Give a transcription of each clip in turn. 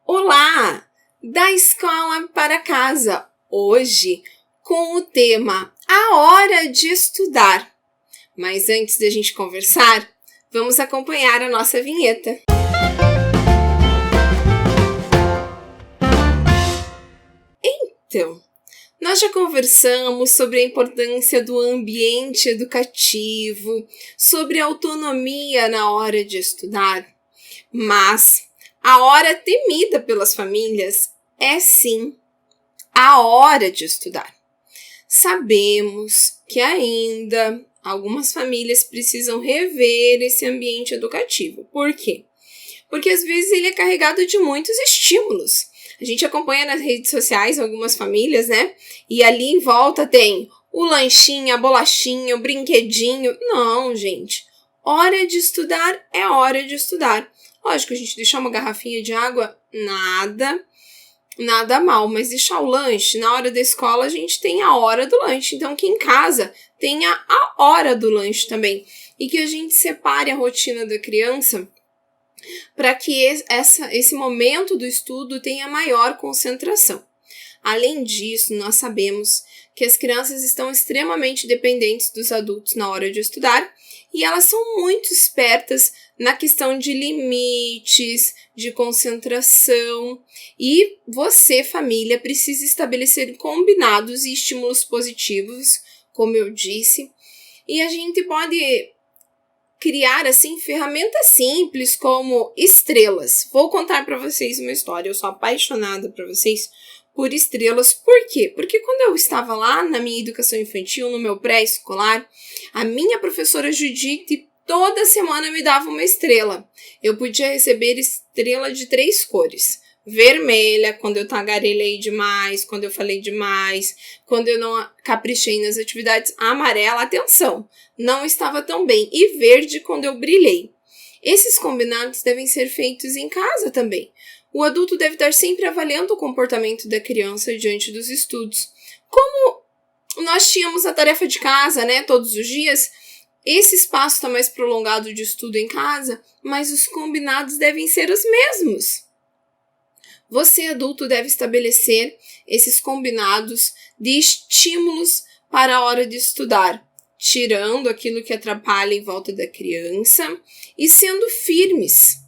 Olá! Da escola para casa, hoje com o tema A Hora de Estudar. Mas antes de a gente conversar, vamos acompanhar a nossa vinheta. Então, nós já conversamos sobre a importância do ambiente educativo, sobre a autonomia na hora de estudar, mas a hora temida pelas famílias é sim a hora de estudar. Sabemos que ainda algumas famílias precisam rever esse ambiente educativo. Por quê? Porque às vezes ele é carregado de muitos estímulos. A gente acompanha nas redes sociais algumas famílias, né? E ali em volta tem o lanchinho, a bolachinha, o brinquedinho. Não, gente. Hora de estudar é hora de estudar. Lógico, a gente deixar uma garrafinha de água, nada mal. Mas deixar o lanche, na hora da escola a gente tem a hora do lanche. Então que em casa tenha a hora do lanche também. E que a gente separe a rotina da criança para que esse momento do estudo tenha maior concentração. Além disso, nós sabemos que as crianças estão extremamente dependentes dos adultos na hora de estudar e elas são muito espertas na questão de limites, de concentração. E você, família, precisa estabelecer combinados e estímulos positivos, como eu disse, e a gente pode criar, assim, ferramentas simples como estrelas. Vou contar para vocês uma história. Eu sou apaixonada por vocês por estrelas. Por quê? Porque quando eu estava lá na minha educação infantil, no meu pré-escolar, a minha professora Judite toda semana me dava uma estrela. Eu podia receber estrela de 3 cores. Vermelha, quando eu tagarelei demais, quando eu falei demais, quando eu não caprichei nas atividades. Amarela, atenção, não estava tão bem. E verde, quando eu brilhei. Esses combinados devem ser feitos em casa também. O adulto deve estar sempre avaliando o comportamento da criança diante dos estudos. Como nós tínhamos a tarefa de casa, né, todos os dias, esse espaço está mais prolongado de estudo em casa, mas os combinados devem ser os mesmos. Você, adulto, deve estabelecer esses combinados de estímulos para a hora de estudar, tirando aquilo que atrapalha em volta da criança e sendo firmes.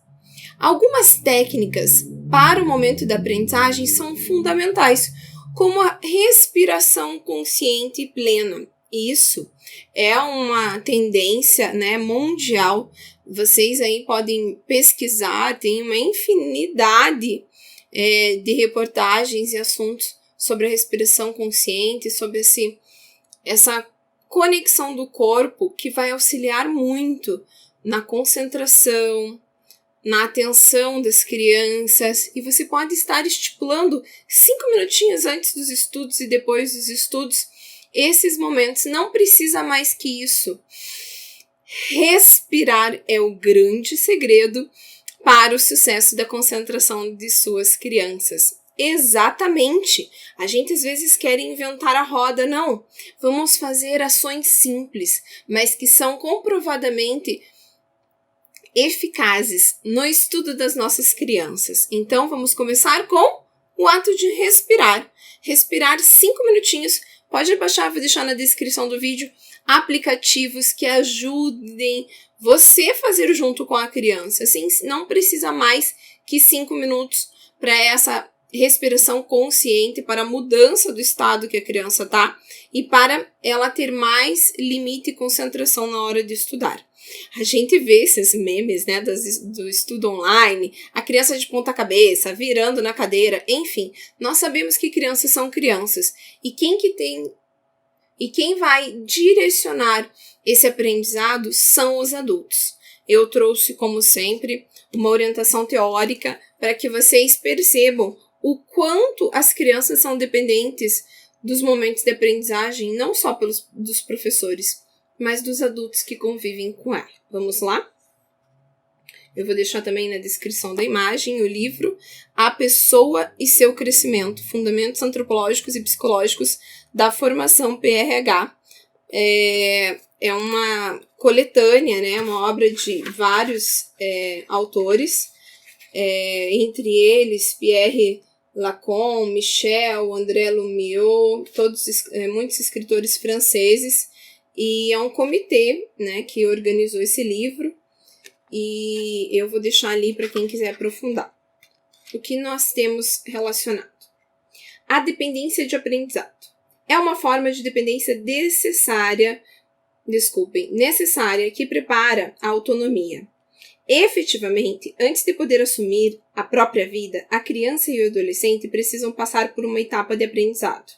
Algumas técnicas para o momento da aprendizagem são fundamentais, como a respiração consciente e plena. Isso é uma tendência, né, mundial. Vocês aí podem pesquisar, tem uma infinidade de reportagens e assuntos sobre a respiração consciente, sobre essa conexão do corpo que vai auxiliar muito na concentração, na atenção das crianças, e você pode estar estipulando 5 minutinhos antes dos estudos e depois dos estudos, esses momentos. Não precisa mais que isso. Respirar é o grande segredo para o sucesso da concentração de suas crianças. Exatamente. A gente às vezes quer inventar a roda. Não. Vamos fazer ações simples, mas que são comprovadamente eficazes no estudo das nossas crianças. Então, vamos começar com o ato de respirar. Respirar 5 minutinhos. Pode baixar, vou deixar na descrição do vídeo aplicativos que ajudem você a fazer junto com a criança. Assim, não precisa mais que 5 minutos para essa respiração consciente, para a mudança do estado que a criança está e para ela ter mais limite e concentração na hora de estudar. A gente vê esses memes, né, do estudo online, a criança de ponta cabeça, virando na cadeira, enfim. Nós sabemos que crianças são crianças. E quem vai direcionar esse aprendizado são os adultos. Eu trouxe, como sempre, uma orientação teórica para que vocês percebam o quanto as crianças são dependentes dos momentos de aprendizagem, não só dos professores, mas dos adultos que convivem com ela. Vamos lá? Eu vou deixar também na descrição da imagem o livro A Pessoa e Seu Crescimento, Fundamentos Antropológicos e Psicológicos da Formação PRH. É uma coletânea, né, uma obra de vários autores entre eles Pierre Lacombe, Michel, André Lumiot, muitos escritores franceses, e é um comitê, né, que organizou esse livro, e eu vou deixar ali para quem quiser aprofundar. O que nós temos relacionado? A dependência de aprendizado. É uma forma de dependência necessária que prepara a autonomia. Efetivamente, antes de poder assumir a própria vida, a criança e o adolescente precisam passar por uma etapa de aprendizado.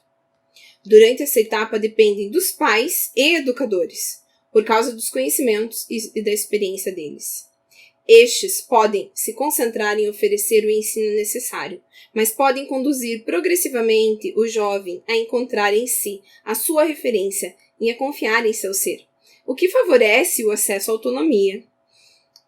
Durante essa etapa dependem dos pais e educadores, por causa dos conhecimentos e da experiência deles. Estes podem se concentrar em oferecer o ensino necessário, mas podem conduzir progressivamente o jovem a encontrar em si a sua referência e a confiar em seu ser, o que favorece o acesso à autonomia.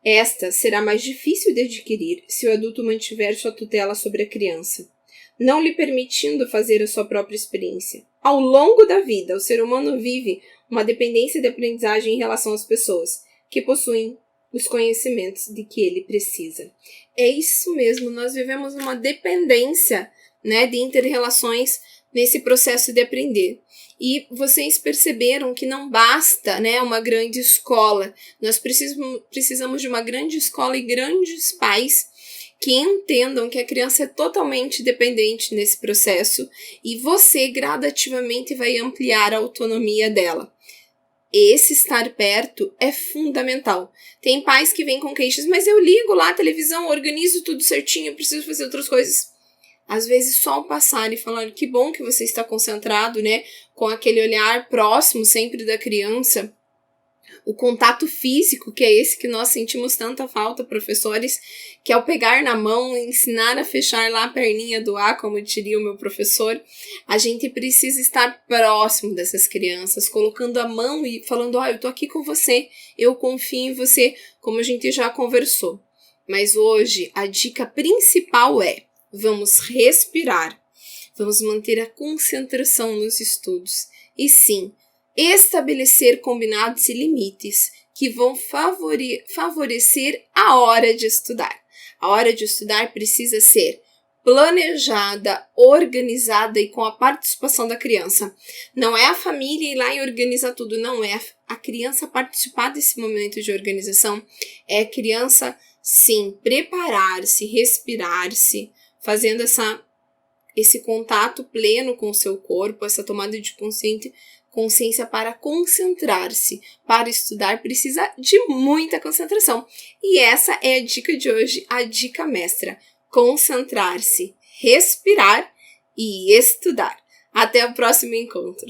Esta será mais difícil de adquirir se o adulto mantiver sua tutela sobre a criança, não lhe permitindo fazer a sua própria experiência. Ao longo da vida, o ser humano vive uma dependência de aprendizagem em relação às pessoas que possuem os conhecimentos de que ele precisa. É isso mesmo, nós vivemos uma dependência, né, de inter-relações nesse processo de aprender. E vocês perceberam que não basta, né, uma grande escola. Nós precisamos de uma grande escola e grandes pais que entendam que a criança é totalmente dependente nesse processo e você gradativamente vai ampliar a autonomia dela. Esse estar perto é fundamental. Tem pais que vêm com queixas, mas eu ligo lá a televisão, organizo tudo certinho, eu preciso fazer outras coisas. Às vezes só o passar e falar que bom que você está concentrado, né, com aquele olhar próximo sempre da criança, o contato físico, que é esse que nós sentimos tanta falta, professores, que ao pegar na mão, ensinar a fechar lá a perninha do A, como diria o meu professor, a gente precisa estar próximo dessas crianças, colocando a mão e falando, eu tô aqui com você, eu confio em você, como a gente já conversou. Mas hoje, a dica principal é, vamos respirar, vamos manter a concentração nos estudos, e sim, estabelecer combinados e limites que vão favorecer a hora de estudar. A hora de estudar precisa ser planejada, organizada e com a participação da criança. Não é a família ir lá e organizar tudo, não é a criança participar desse momento de organização, é a criança, sim, preparar-se, respirar-se, fazendo esse contato pleno com o seu corpo, essa tomada de consciência para concentrar-se. Para estudar precisa de muita concentração. E essa é a dica de hoje, a dica mestra. Concentrar-se, respirar e estudar. Até o próximo encontro.